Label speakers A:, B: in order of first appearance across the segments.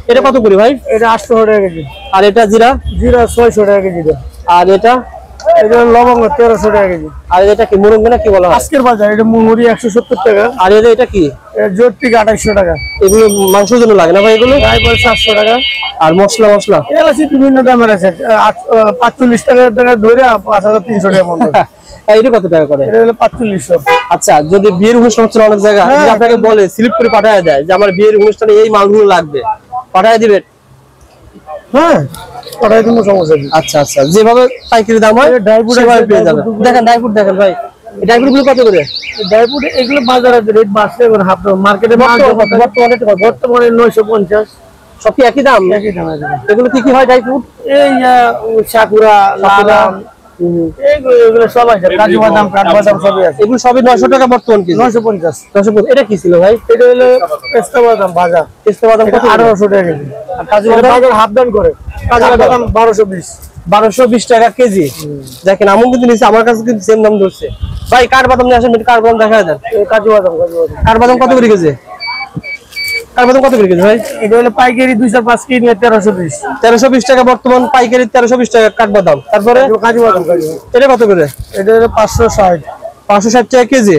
A: এটা কত করে ভাই?
B: এটা 800 টাকা কেজি।
A: আর এটা জিরা?
B: জিরা 600 টাকা কেজি।
A: আর এটা?
B: এটা লবঙ্গ 1300 টাকা কেজি।
A: আর এটা কি মুরুঙ্গা না কি বলা হয়?
B: আজকের বাজার এটা মুড়ি 170 টাকা।
A: আর এটা কি?
B: জোরটিক 2800 টাকা।
A: এগুলো মাংসের জন্য লাগে না ভাই এগুলো?
B: প্রায় 700 টাকা।
A: আর মশলা
B: এলাচি বিভিন্ন দামের আছে, 45 টাকা ধরে 5300 টাকা মতো।
A: এটা কত টাকা করে?
B: এটা হলো 4500।
A: আচ্ছা, যদি বিয়ের অনুষ্ঠান হচ্ছে অনেক জায়গা আপনাকে বলে স্লিপ করে পাঠায় দেয় যে আমার বিয়ের অনুষ্ঠানে এই মালগুলো লাগবে, পাঠায় দিবেন?
B: হ্যাঁ, পাঠায় দিব, সমস্যা নেই।
A: আচ্ছা আচ্ছা, যেভাবে পাইকারি দাম হয় সেভাবে পেয়ে যাবেন। দেখেন ড্রাই ফ্রুট দেখেন ভাই, এই ড্রাই ফ্রুট গুলো কত করে?
B: ড্রাই ফ্রুট এগুলো বাজারে রেট বাড়ছে, এখন হাফ মার্কেটে বর্তমানে 950।
A: সব কি একই দাম?
B: একই দাম।
A: এগুলো কি কি হয় ড্রাই ফ্রুট?
B: এই সাকুরা, বাদাম, এগুলো সব আছে, কাজু বাদাম, কাঠবাদাম সবই আছে।
A: এগুলো সবই 900 টাকা বর্তমান কেজি।
B: 950।
A: এটা কি ছিল ভাই?
B: এটা হলো পেস্তা বাদাম ভাজা।
A: পেস্তা বাদাম কত?
B: 1800 টাকা কেজি। আর কাজু বাদাম হাফ ডান করে, কাজু বাদাম
A: 1220 টাকা কেজি। দেখেন আমন কিন্তু নিচে আমার কাছে কিন্তু সেম দাম ধরছে ভাই। কাঠবাদাম নিয়ে আসেন, কাঠবাদাম দেখা দেন।
B: কাজু বাদাম
A: কাঠবাদাম কত করে কেজি? কাঠবাদাম কত করে কেজি ভাই?
B: এটা হলো পাইকারি 205 কেজি 1320।
A: 1320 টাকা বর্তমান পাইকারি, 1320 টাকা কাঠবাদাম। তারপরে
B: কাজু বাদাম
A: এটা কত করে?
B: এটা হলো 560
A: টাকা কেজি।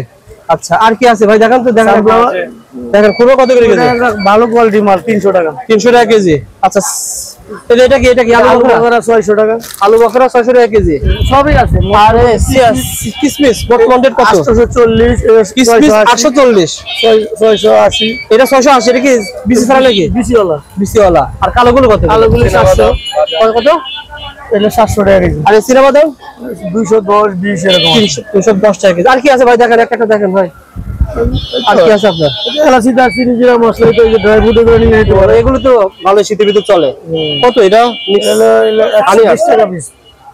A: আচ্ছা, আর কি আছে ভাই দেখান তো। দেখেন খুবই কত করে কেজি?
B: ভালো কোয়ালিটি মাল 300 টাকা।
A: 300 টাকা কেজি। আচ্ছা, এটা কি আলু বখরা? 600 টাকা। আলু বখরা 600 টাকা কেজি।
B: সবই আছে।
A: আর কিসমিস বর্তমান রেট কত?
B: 840।
A: কিসমিস 840।
B: 680।
A: এটা 680। এটা কি বিসি ছাড়া নাকি? বিসিওয়ালা। আর কালোগুলো কত?
B: কালোগুলো 700।
A: কত?
B: এটা 700 টাকা কেজি।
A: আর এই চিনা বাদাম
B: 210, 20 এরকম।
A: 310 টাকা কেজি। আর কি আছে ভাই দেখেন, একটা দেখেন ভাই। আর কি আছে আপনার?
B: এলাচি, দারচিনি, জিরা, মশলা, তো এই যে ড্রাই ফ্রুট এগুলো নিয়ে নিতে পারো।
A: এগুলো তো ভালো শীতের ভিতর চলে। কত এটা?
B: 120 টাকা পিস।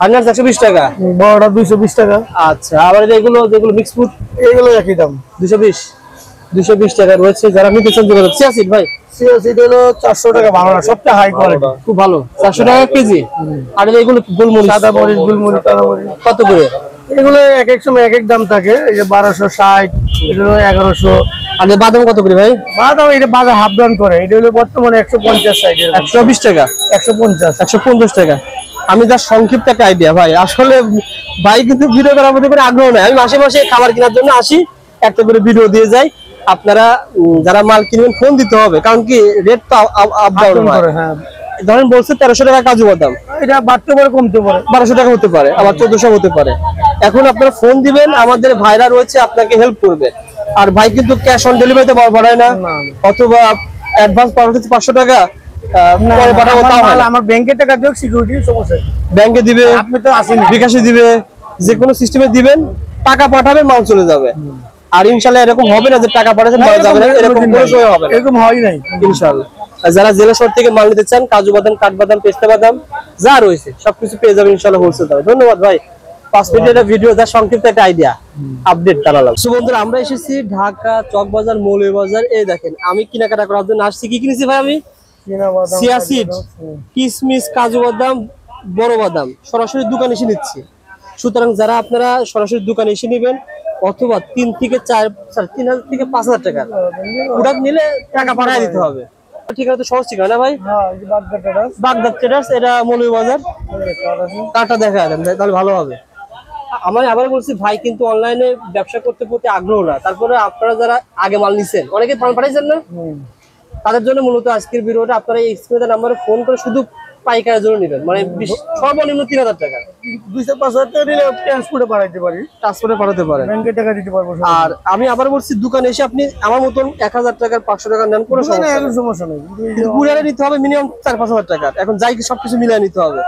A: আনারস 120 টাকা।
B: বড়টা 220 টাকা।
A: আচ্ছা, আবার এগুলো যেগুলো মিক্স ফ্রুট
B: এগুলো একই দাম,
A: 220 টাকা রয়েছে। যারা নিতে চান যোগাযোগ। সিয়াসিড ভাই,
B: সিয়াসিড হলো 400 টাকা। ভালো না, সবটা হাই কোয়ালিটি,
A: খুব ভালো। 400 টাকা কেজি। আর এগুলো গোলমরিচ,
B: সাদা মরিচ, গুলমরিচ, কালো মরিচ
A: কত করে?
B: এগুলো এক এক সময় এক এক দাম থাকে। এই যে 1260, এগুলো 1100।
A: আর বাদাম কত করে ভাই?
B: বাদাম এটা বাজার হাফ ডাউন করে। এটা হলো বর্তমানে 150 সাইজের।
A: 120 টাকা। 150 টাকা। আমি তার সংক্ষিপ্ত একটা আইডিয়া ভাই। আসলে ভাই কিন্তু ভিডিও করার মধ্যে কোনো আগ্রহ নাই। আমি মাসে মাসে খাবার কেনার জন্য আসি, একটা করে ভিডিও দিয়ে যাই। আপনারা যারা মাল কিনবেন ফোন দিতে হবে, কারণ কি রেট তো আপ ডাউন করে। হ্যাঁ, ধরেন বলছে 1300 টাকা কাজু বাদাম,
B: এটা বাড়তে পারে, কমতে পারে,
A: 1200 টাকা হতে পারে, আবার 1400 হতে পারে। এখন আপনারা ফোন দিবেন, আমাদের ভাইরা রয়েছে আপনাকে হেল্প করবে। আর ভাই কিন্তু ক্যাশ অন ডেলিভারিতে বাড়ায় না, অথবা অ্যাডভান্স পাঠাতে 500 টাকা পরে পাঠাবো।
B: আমার ব্যাংকের টাকা দিও, সিকিউরিটি সমস্যা
A: ব্যাংকে দিবে,
B: আপনি তো আসেন,
A: বিকাশে দিবে, যে কোনো সিস্টেমে দিবেন, টাকা পাঠাবে, মাল চলে যাবে। আর ইনশাআল্লাহ এরকম হবে না যে টাকা পাঠাচ্ছেন মাল যাবে না, এরকম কোনো সময় হবে না,
B: এরকম হয় নাই
A: ইনশাআল্লাহ। যারা জেলা শহর থেকে মাল নিতে চান, কাজু বাদাম, কাঠবাদাম, পেস্তা বাদাম যা রয়েছে সবকিছু পেয়ে যাবেন ইনশাআল্লাহ হোলসেল দামে। ধন্যবাদ ভাই। 5 মিনিটের ভিডিও, যা সংক্ষিপ্ত একটা আইডিয়া আপডেট জানালাম। সো বন্ধুরা, আমরা এসেছি ঢাকা চকবাজার, মৌলভীবাজার। এই দেখেন আমি কেনাকাটা করার জন্য আসছি। কি কিনেছি ভাই আমি? সিয়াসিড, কিসমিস, কাজু বাদাম, বড় বাদাম সরাসরি দোকানে এসে নিচ্ছি। সুতরাং যারা আপনারা সরাসরি দোকানে এসে নেবেন, অথবা 3 থেকে 4 থেকে 5000 টাকা প্রোডাক্ট নিলে টাকা পাঠিয়ে দিতে হবে। ঠিকানা তো সহজ ঠিকানা ভাই। বাগদাদ ট্রেডার্স, এটা মৌলভীবাজার। কাটা দেখা দেন তাহলে ভালো হবে। আমি আবার বলছি, ভাই কিন্তু অনলাইনে ব্যবসা করতে প্রতি আগ্রহ না। তারপরে আপনারা যারা আগে মাল নিছেন, অনেকে মাল পাঠাইছেন না, তাদের জন্য মূলত আজকের ভিডিওটা। আপনারা এই স্ক্রিনের নাম্বারে ফোন করে শুধু পাইকারের জন্য নেবেন, মানে সর্বনিম্ন 3000 টাকা,
B: 200-500 টাকা দিলে ট্রান্সপোর্টে পাঠাতে পারি,
A: ট্রান্সপোর্টে পাঠাতে পারেন,
B: ব্যাংকে টাকা দিতে পারবো।
A: আর আমি আবার বলছি, দোকানে এসে আপনি আমার মতন 1000 টাকার 500 টাকা নেন, কোনো সমস্যা নেই। কুরিয়ারে নিতে হবে মিনিমাম 4-5 হাজার টাকা। এখন যাই কি সবকিছু মিলিয়ে নিতে হবে।